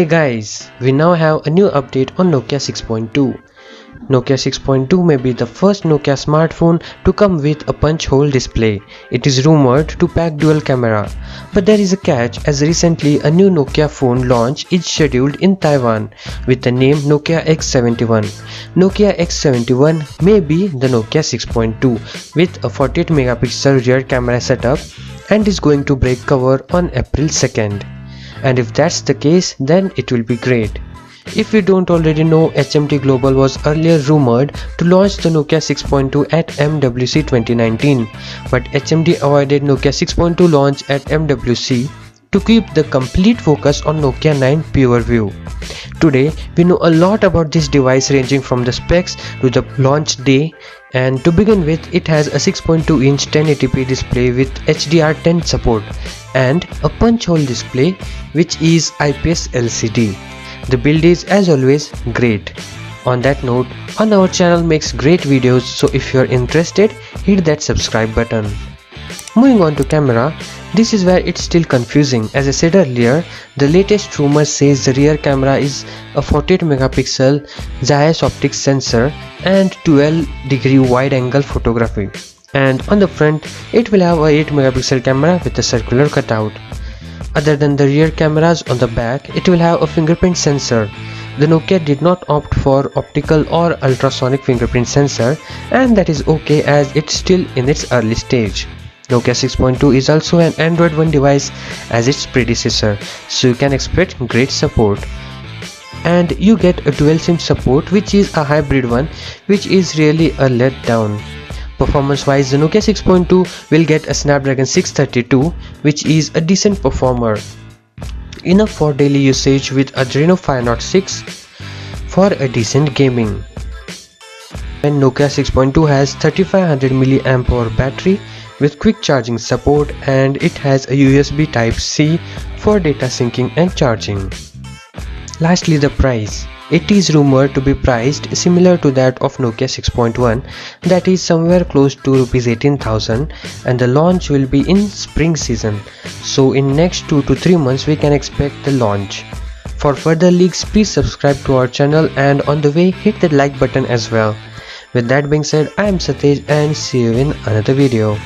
Hey guys, we now have a new update on Nokia 6.2. Nokia 6.2 may be the first Nokia smartphone to come with a punch hole display. It is rumored to pack dual camera. But there is a catch, as recently a new Nokia phone launch is scheduled in Taiwan with the name Nokia X71. Nokia X71 may be the Nokia 6.2 with a 48 megapixel rear camera setup and is going to break cover on April 2nd. And if that's the case, then it will be great. If you don't already know, HMD Global was earlier rumored to launch the Nokia 6.2 at MWC 2019, but HMD avoided Nokia 6.2 launch at MWC to keep the complete focus on Nokia 9 PureView. Today, we know a lot about this device, ranging from the specs to the launch day. And to begin with, it has a 6.2-inch 1080p display with HDR10 support and a punch hole display which is IPS LCD. The build is, as always, great. On that note, on our channel makes great videos, so if you are interested, hit that subscribe button. Moving on to camera, this is where it's still confusing. As I said earlier, the latest rumor says the rear camera is a 48 megapixel Zeiss optics sensor and 12-degree wide-angle photography. And on the front, it will have a 8 megapixel camera with a circular cutout. Other than the rear cameras, on the back, it will have a fingerprint sensor. The Nokia did not opt for optical or ultrasonic fingerprint sensor, and that is okay as it's still in its early stage. Nokia 6.2 is also an Android One device as its predecessor, so you can expect great support. And you get a dual SIM support, which is a hybrid one, which is really a letdown. Performance wise, the Nokia 6.2 will get a Snapdragon 632, which is a decent performer, enough for daily usage with Adreno 506 for a decent gaming. And Nokia 6.2 has 3500 mAh battery with quick charging support, and it has a USB Type-C for data syncing and charging. Lastly, the price. It is rumored to be priced similar to that of Nokia 6.1, that is somewhere close to Rs 18,000, and the launch will be in spring season. So in next 2 to 3 months we can expect the launch. For further leaks, please subscribe to our channel, and on the way hit the like button as well. With that being said, I am Satej and see you in another video.